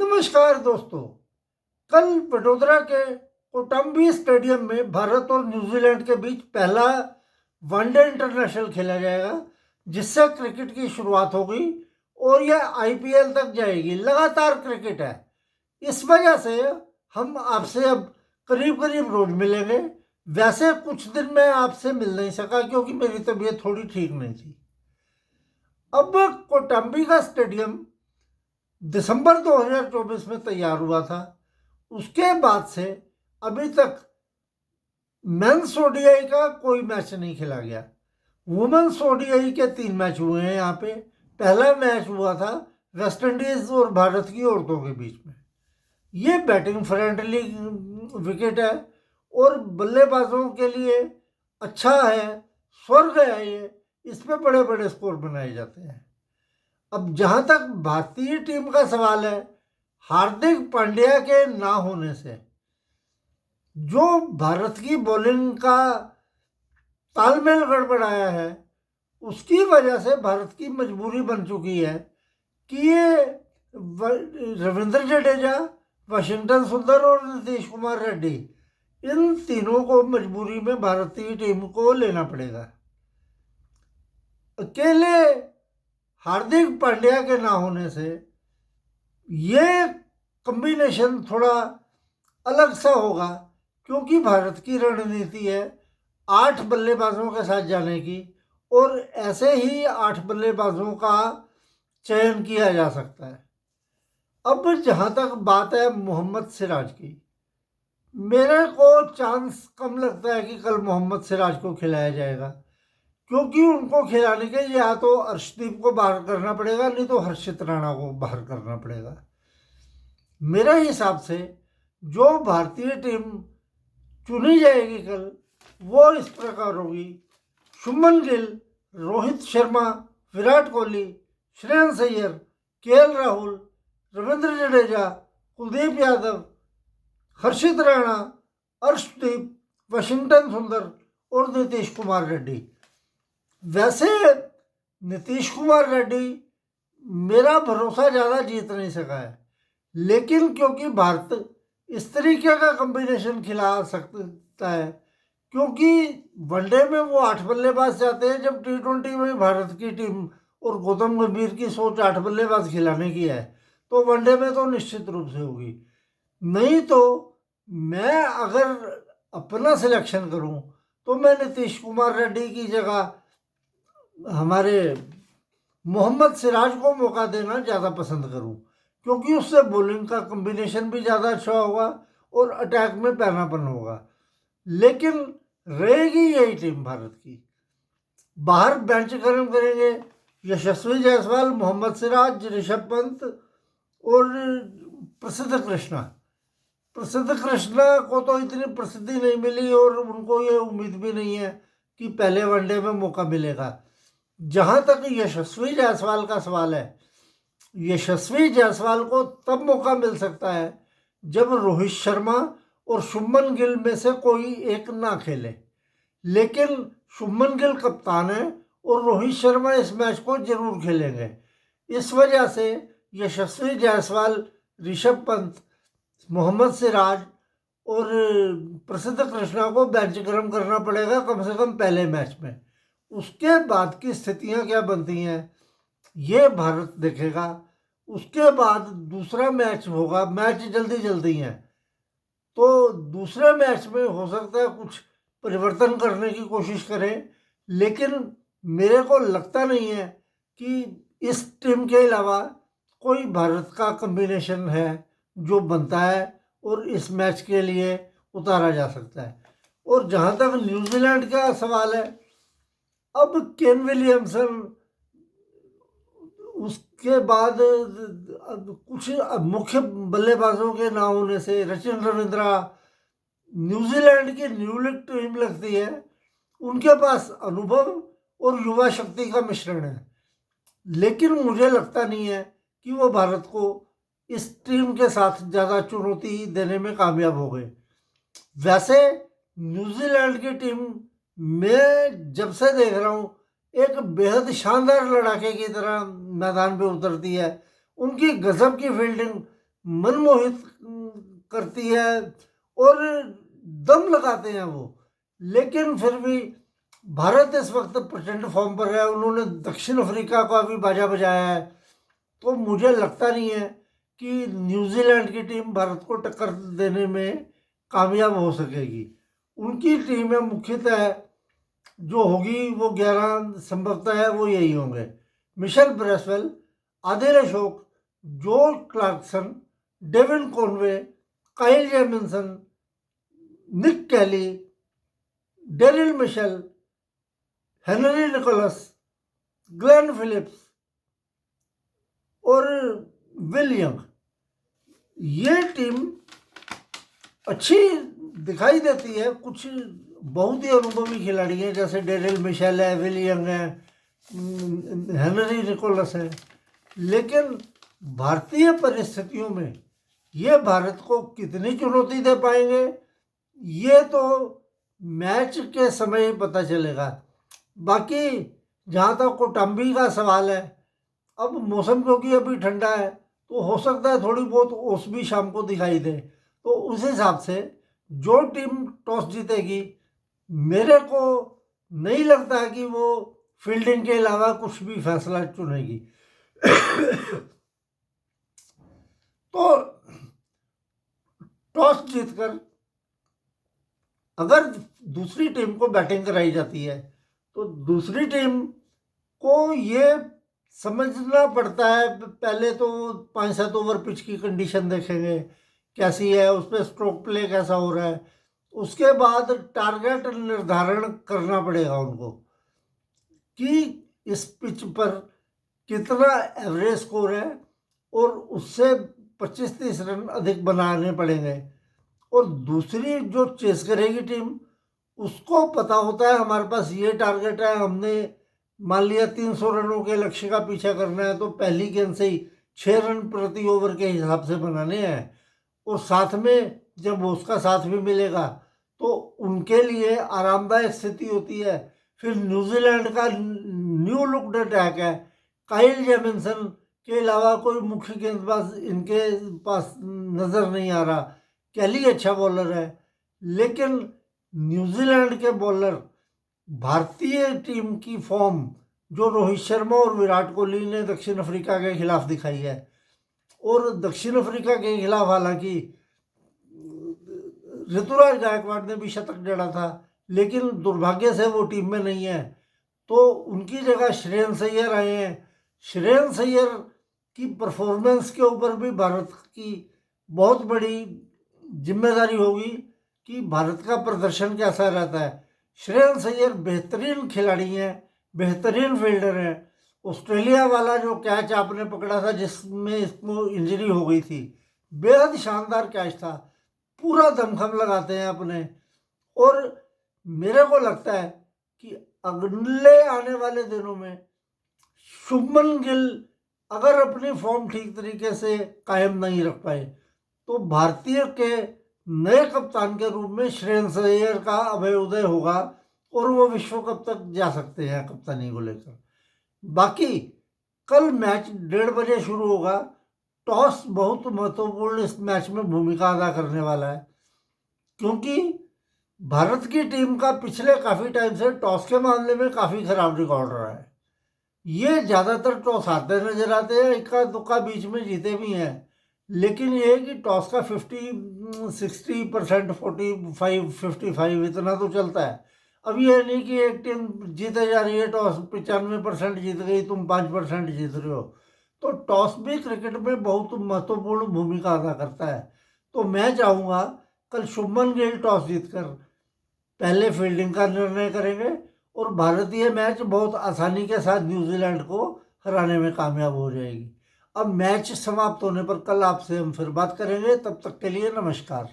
नमस्कार दोस्तों। कल वडोदरा के कोटंबी स्टेडियम में भारत और न्यूजीलैंड के बीच पहला वनडे इंटरनेशनल खेला जाएगा, जिससे क्रिकेट की शुरुआत होगी और यह आईपीएल तक जाएगी। लगातार क्रिकेट है, इस वजह से हम आपसे अब करीब करीब रोज मिलेंगे। वैसे कुछ दिन मैं आपसे मिल नहीं सका क्योंकि मेरी तबीयत थोड़ी ठीक नहीं थी। अब कोटंबी का स्टेडियम दिसंबर 2024 में तैयार हुआ था। उसके बाद से अभी तक मेंस ओडीआई का कोई मैच नहीं खेला गया। वुमेन्स ओडीआई के 3 मैच हुए हैं यहाँ पे। पहला मैच हुआ था वेस्ट इंडीज और भारत की औरतों के बीच में। ये बैटिंग फ्रेंडली विकेट है और बल्लेबाजों के लिए अच्छा है, स्वर्ग है ये। इसमें बड़े बड़े स्कोर बनाए जाते हैं। अब जहां तक भारतीय टीम का सवाल है, हार्दिक पांड्या के ना होने से जो भारत की बॉलिंग का तालमेल गड़बड़ाया है, उसकी वजह से भारत की मजबूरी बन चुकी है कि ये रविंद्र जडेजा, वाशिंगटन सुंदर और नीतीश कुमार रेड्डी, इन तीनों को मजबूरी में भारतीय टीम को लेना पड़ेगा। अकेले हार्दिक पांड्या के ना होने से ये कॉम्बिनेशन थोड़ा अलग सा होगा, क्योंकि भारत की रणनीति है 8 बल्लेबाजों के साथ जाने की, और ऐसे ही 8 बल्लेबाजों का चयन किया जा सकता है। अब जहां तक बात है मोहम्मद सिराज की, मेरे को चांस कम लगता है कि कल मोहम्मद सिराज को खिलाया जाएगा, क्योंकि उनको खिलाने के लिए या तो अर्शदीप को बाहर करना पड़ेगा, नहीं तो हर्षित राणा को बाहर करना पड़ेगा। मेरे हिसाब से जो भारतीय टीम चुनी जाएगी कल, वो इस प्रकार होगी: शुभमन गिल, रोहित शर्मा, विराट कोहली, श्रेयस अय्यर, केएल राहुल, रविंद्र जडेजा, कुलदीप यादव, हर्षित राणा, अर्शदीप, वाशिंगटन सुंदर और नीतीश कुमार रेड्डी। वैसे नीतीश कुमार रेड्डी मेरा भरोसा ज़्यादा जीत नहीं सका है, लेकिन क्योंकि भारत इस तरीके का कॉम्बिनेशन खिला सकता है, क्योंकि वनडे में वो 8 बल्लेबाज जाते हैं, जब T20 में भारत की टीम और गौतम गंभीर की सोच 8 बल्लेबाज खिलाने की है, तो वनडे में तो निश्चित रूप से होगी। नहीं तो मैं अगर अपना सिलेक्शन करूं तो मैं नीतीश कुमार रेड्डी की जगह हमारे मोहम्मद सिराज को मौका देना ज़्यादा पसंद करूं, क्योंकि उससे बॉलिंग का कॉम्बिनेशन भी ज़्यादा अच्छा होगा और अटैक में पैनापन होगा। लेकिन रहेगी यही टीम भारत की। बाहर बेंच गर्म करेंगे यशस्वी जायसवाल, मोहम्मद सिराज, ऋषभ पंत और प्रसिद्ध कृष्णा। प्रसिद्ध कृष्णा को तो इतनी प्रसिद्धि नहीं मिली और उनको ये उम्मीद भी नहीं है कि पहले वनडे में मौका मिलेगा। जहां तक यशस्वी जायसवाल का सवाल है, यशस्वी जायसवाल को तब मौका मिल सकता है जब रोहित शर्मा और शुभमन गिल में से कोई एक ना खेले। लेकिन शुभमन गिल कप्तान है और रोहित शर्मा इस मैच को जरूर खेलेंगे। इस वजह से यशस्वी जायसवाल, ऋषभ पंत, मोहम्मद सिराज और प्रसिद्ध कृष्णा को बेंच गर्म करना पड़ेगा कम से कम पहले मैच में। उसके बाद की स्थितियां क्या बनती हैं ये भारत देखेगा। उसके बाद दूसरा मैच होगा, मैच जल्दी जल्दी हैं, तो दूसरे मैच में हो सकता है कुछ परिवर्तन करने की कोशिश करें, लेकिन मेरे को लगता नहीं है कि इस टीम के अलावा कोई भारत का कॉम्बिनेशन है जो बनता है और इस मैच के लिए उतारा जा सकता है। और जहाँ तक न्यूजीलैंड का सवाल है, अब केन विलियमसन, उसके बाद कुछ मुख्य बल्लेबाजों के ना होने से सचिन रविंद्रा, न्यूजीलैंड की न्यूलिक टीम लगती है। उनके पास अनुभव और युवा शक्ति का मिश्रण है, लेकिन मुझे लगता नहीं है कि वो भारत को इस टीम के साथ ज़्यादा चुनौती देने में कामयाब हो गए। वैसे न्यूजीलैंड की टीम मैं जब से देख रहा हूँ एक बेहद शानदार लड़ाके की तरह मैदान पे उतरती है। उनकी गजब की फील्डिंग मनमोहित करती है और दम लगाते हैं वो। लेकिन फिर भी भारत इस वक्त प्रचंड फॉर्म पर है। उन्होंने दक्षिण अफ्रीका का भी बाजा बजाया है। तो मुझे लगता नहीं है कि न्यूजीलैंड की टीम भारत को टक्कर देने में कामयाब हो सकेगी। उनकी टीमें मुख्यतः जो होगी वो 11 संभवतः है वो यही होंगे: Michael Bracewell, Adil Ashok, George Clarkson, Devon Conway, Kyle Jamieson, Nick Kelly, Daryl Mitchell, Henry Nicholls, Glenn Phillips और विल यंग। ये टीम अच्छी दिखाई देती है। कुछ बहुत ही अनुभवी खिलाड़ी हैं, जैसे डेरिल मिशेल है, विल यंग है, हेनरी निकोलस है। लेकिन भारतीय परिस्थितियों में ये भारत को कितनी चुनौती दे पाएंगे, ये तो मैच के समय ही पता चलेगा। बाकी जहाँ तक कौटुंबी का सवाल है, अब मौसम क्योंकि अभी ठंडा है तो हो सकता है थोड़ी बहुत ओस भी शाम को दिखाई दे। तो उस हिसाब से जो टीम टॉस जीतेगी, मेरे को नहीं लगता है कि वो फील्डिंग के अलावा कुछ भी फैसला चुनेगी। तो टॉस जीतकर अगर दूसरी टीम को बैटिंग कराई जाती है तो दूसरी टीम को ये समझना पड़ता है, पहले तो 5-7 ओवर पिच की कंडीशन देखेंगे कैसी है, उस पर स्ट्रोक प्ले कैसा हो रहा है। उसके बाद टारगेट निर्धारण करना पड़ेगा उनको कि इस पिच पर कितना एवरेज स्कोर है और उससे 25-30 रन अधिक बनाने पड़ेंगे। और दूसरी जो चेस करेगी टीम, उसको पता होता है हमारे पास ये टारगेट है, हमने मान लिया 300 रनों के लक्ष्य का पीछा करना है तो पहली गेंद से ही 6 रन प्रति ओवर के हिसाब से बनाने हैं। और साथ में जब उसका साथ भी मिलेगा तो उनके लिए आरामदायक स्थिति होती है। फिर न्यूजीलैंड का न्यू लुक्ड अटैक है, काइल जेमिसन के अलावा कोई मुख्य गेंदबाज इनके पास नज़र नहीं आ रहा। कैली अच्छा बॉलर है, लेकिन न्यूजीलैंड के बॉलर भारतीय टीम की फॉर्म जो रोहित शर्मा और विराट कोहली ने दक्षिण अफ्रीका के खिलाफ दिखाई है, और दक्षिण अफ्रीका के खिलाफ हालांकि ऋतुराज गायकवाड़ ने भी शतक जड़ा था, लेकिन दुर्भाग्य से वो टीम में नहीं है, तो उनकी जगह श्रेयस अय्यर आए हैं। श्रेयस अय्यर की परफॉर्मेंस के ऊपर भी भारत की बहुत बड़ी जिम्मेदारी होगी कि भारत का प्रदर्शन कैसा रहता है। श्रेयस अय्यर बेहतरीन खिलाड़ी हैं, बेहतरीन फील्डर हैं। ऑस्ट्रेलिया वाला जो कैच आपने पकड़ा था जिसमें इसको इंजरी हो गई थी, बेहद शानदार कैच था, पूरा दमखम लगाते हैं अपने। और मेरे को लगता है कि अगले आने वाले दिनों में शुभमन गिल अगर अपनी फॉर्म ठीक तरीके से कायम नहीं रख पाए तो भारतीय के नए कप्तान के रूप में श्रेयस अय्यर का अभ्युदय होगा और वो विश्व कप तक जा सकते हैं कप्तानी को लेकर। बाकी कल मैच 1:30 बजे शुरू होगा। टॉस बहुत महत्वपूर्ण इस मैच में भूमिका अदा करने वाला है, क्योंकि भारत की टीम का पिछले काफ़ी टाइम से टॉस के मामले में काफ़ी खराब रिकॉर्ड रहा है। ये ज़्यादातर टॉस हारते नजर आते हैं, इक्का दुक्का बीच में जीते भी हैं, लेकिन ये है कि टॉस का 50-60%, 45-55 इतना तो चलता है। अब ये नहीं कि एक टीम जीते जा रही है, टॉस 95% जीत गई, तुम 5% जीत रहे हो। तो टॉस भी क्रिकेट में बहुत महत्वपूर्ण भूमिका अदा करता है। तो मैं चाहूँगा कल शुभमन गिल टॉस जीतकर पहले फील्डिंग का निर्णय करेंगे और भारतीय मैच बहुत आसानी के साथ न्यूजीलैंड को हराने में कामयाब हो जाएगी। अब मैच समाप्त होने पर कल आपसे हम फिर बात करेंगे। तब तक के लिए नमस्कार।